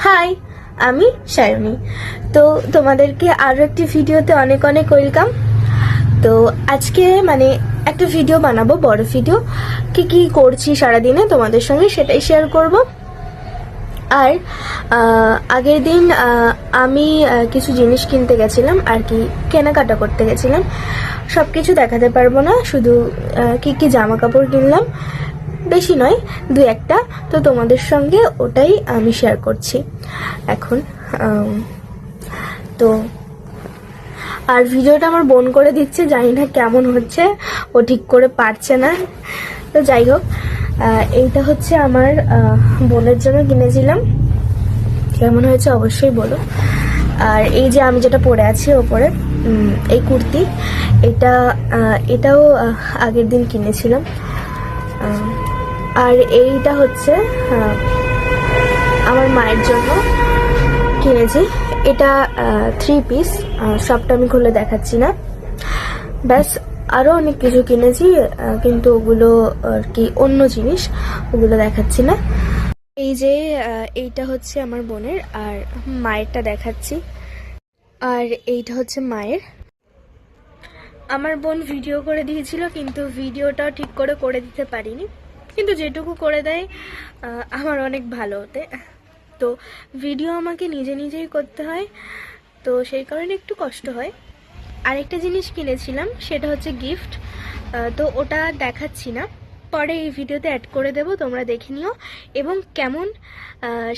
High, আমি সায়নী। তো তোমাদেরকে আরো একটি ভিডিওতে অনেক অনেক ওয়েলকাম। তো আজকে মানে একটা ভিডিও বানাবো, বড় ভিডিও, কি কি করছি সারাদিনে তোমাদের সঙ্গে সেটাই শেয়ার করব। আর আগের দিন আমি কিছু জিনিস কিনতে গেছিলাম, আর কি কেনাকাটা করতে গেছিলাম। সব কিছু দেখাতে পারবো না, শুধু কি কি জামা কাপড় কিনলাম, বেশি নয়, দু একটা। তো তোমাদের সঙ্গে ওটাই আমি শেয়ার করছি এখন। তো আর ভিডিওটা আমার বোন করে দিচ্ছে, জানি না কেমন হচ্ছে, ও ঠিক করে পারছে না। তো যাই হোক, এইটা হচ্ছে আমার বোনের জন্য কিনেছিলাম, কেমন হয়েছে অবশ্যই বলো। আর এই যে আমি যেটা পরে আছি ওপরে, এই কুর্তি, এটাও আগের দিন কিনেছিলাম। আর এইটা হচ্ছে আমার মায়ের জন্য কিনেছি, এটা 3 পিস, সবটা আমি খুলে দেখাচ্ছি না। ব্যাস, আরো অনেক কিছু কিনেছি, কিন্তু ওগুলো আর কি অন্য জিনিস, ওগুলো দেখাচ্ছি না। এই যে এইটা হচ্ছে আমার বোনের, আর মায়েরটা দেখাচ্ছি। আর এইটা হচ্ছে মায়ের। আমার বোন ভিডিও করে দিয়েছিল, কিন্তু ভিডিওটা ঠিক করে দিতে পারিনি, কিন্তু যেটুকু করে দেয় আমার অনেক ভালো হতে। তো ভিডিও আমাকে নিজেই করতে হয়, তো সেই কারণে একটু কষ্ট হয়। আরেকটা জিনিস কিনেছিলাম, সেটা হচ্ছে গিফট, তো ওটা দেখাচ্ছি না, পরে এই ভিডিওতে অ্যাড করে দেব, তোমরা দেখে নিও এবং কেমন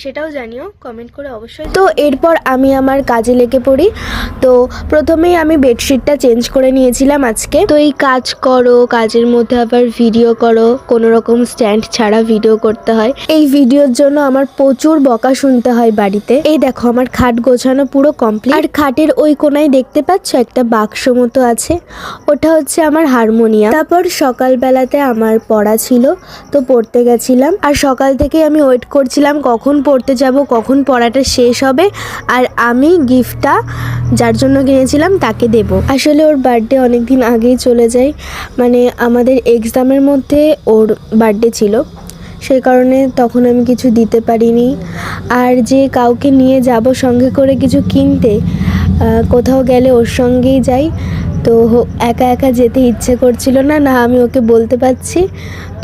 সেটাও জানিও কমেন্ট করে অবশ্যই। তো এরপর আমি আমার কাজে লেগে পড়ি। তো প্রথমেই আমি বেডশিটটা চেঞ্জ করে নিয়েছিলাম আজকে। তো এই কাজ করো, কাজের মধ্যে আবার ভিডিও করো, কোনো রকম স্ট্যান্ড ছাড়া ভিডিও করতে হয়। এই ভিডিওর জন্য আমার প্রচুর বকা শুনতে হয় বাড়িতে। এই দেখো, আমার খাট গোছানো পুরো কমপ্লিট। আর খাটের ওই কোনায় দেখতে পাচ্ছ একটা বাক্স মতো আছে, ওটা হচ্ছে আমার হারমোনিয়াম। তারপর সকালবেলাতে আমার পড়া ছিল, তো পড়তে গেছিলাম। আর সকাল থেকে আমি ওয়েট করছিলাম কখন পড়তে যাব, কখন পড়াটা শেষ হবে, আর আমি গিফটটা যার জন্য কিনেছিলাম তাকে দেব। আসলে ওর বার্থডে অনেক দিন আগেই চলে যায়, মানে আমাদের এক্সামের মধ্যে ওর বার্থডে ছিল, সেই কারণে তখন আমি কিছু দিতে পারিনি। আর যে কাউকে নিয়ে যাব সঙ্গে করে কিছু কিনতে, কোথাও গেলে ওর সঙ্গেই যাই, তো একা একা যেতে ইচ্ছে করছিল না, না আমি ওকে বলতে পারছি।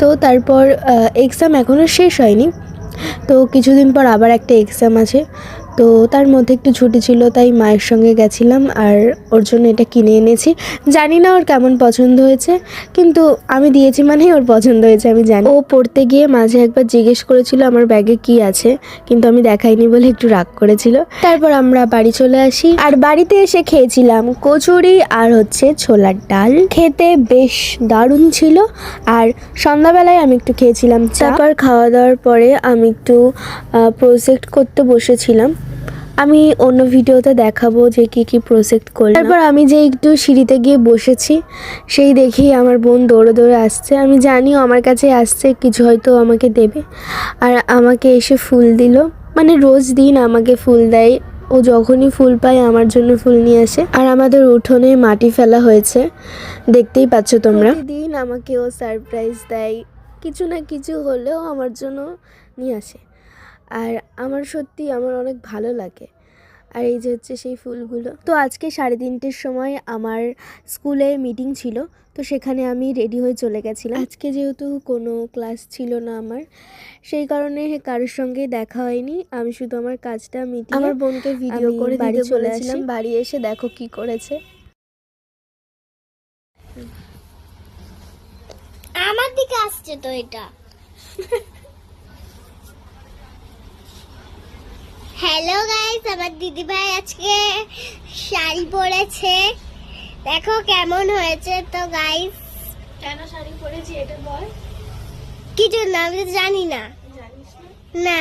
তো তারপর এক্সাম এখনও শেষ হয়নি, তো কিছুদিন পর আবার একটা এক্সাম আছে, তো তার মধ্যে একটু ছুটি ছিল, তাই মায়ের সঙ্গে গেছিলাম আর ওর জন্য এটা কিনে এনেছি। জানি না ওর কেমন পছন্দ হয়েছে, কিন্তু আমি দিয়েছি মানেই ওর পছন্দ হয়েছে, আমি জানি। ও পড়তে গিয়ে মাঝে একবার জিজ্ঞেস করেছিল আমার ব্যাগে কি আছে, কিন্তু আমি দেখাইনি বলে একটু রাগ করেছিল। তারপর আমরা বাড়ি চলে আসি, আর বাড়িতে এসে খেয়েছিলাম কচুরি আর হচ্ছে ছোলার ডাল, খেতে বেশ দারুণ ছিল। আর সন্ধ্যাবেলায় আমি একটু খেয়েছিলাম চা। তারপর খাওয়া দাওয়ার পরে আমি একটু প্রজেক্ট করতে বসেছিলাম, আমি অন্য ভিডিওতে দেখাবো যে কি কি প্রজেক্ট করলাম। তারপর আমি যে একটু সিঁড়িতে গিয়ে বসেছি, সেই দেখেই আমার বোন দৌড়ে দৌড়ে আসছে। আমি জানিও আমার কাছে আসছে, কিছু হয়তো আমাকে দেবে, আর আমাকে এসে ফুল দিল, মানে রোজ দিন আমাকে ফুল দেয়, ও যখনই ফুল পায় আমার জন্য ফুল নিয়ে আসে। আর আমাদের উঠোনে মাটি ফেলা হয়েছে, দেখতেই পাচ্ছ তোমরা। প্রতিদিন আমাকে ও সারপ্রাইজ দেয়, কিছু না কিছু হলেও আমার জন্য নিয়ে আসে, আর আমার সত্যি আমার অনেক ভালো লাগে। আর এই যে হচ্ছে সেই ফুলগুলো। তো আজকে 3:30টার সময় আমার স্কুলে মিটিং ছিল, তো সেখানে আমি রেডি হয়ে চলে গেছিলাম। আজকে যেহেতু কোনো ক্লাস ছিল না আমার, সেই কারণে কারোর সঙ্গে দেখা হয়নি, আমি শুধু আমার কাজটা মিটিয়ে আমার বোনকে ভিডিও করে বাড়ি চলে আসলাম। বাড়ি এসে দেখো কি করেছে, আমার দিকে আসছে তো এটা। হ্যালো গাইস, আমার দিদি ভাই আজকে শাড়ি পরেছে, দেখো কেমন হয়েছে। তো গাইস, কেন শাড়ি পরেছি এটা বল। কিছু না, আমি তো জানি না। না,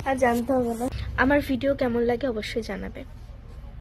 আর জানতে হবে না। আমার ভিডিও কেমন লাগে অবশ্যই জানাবে।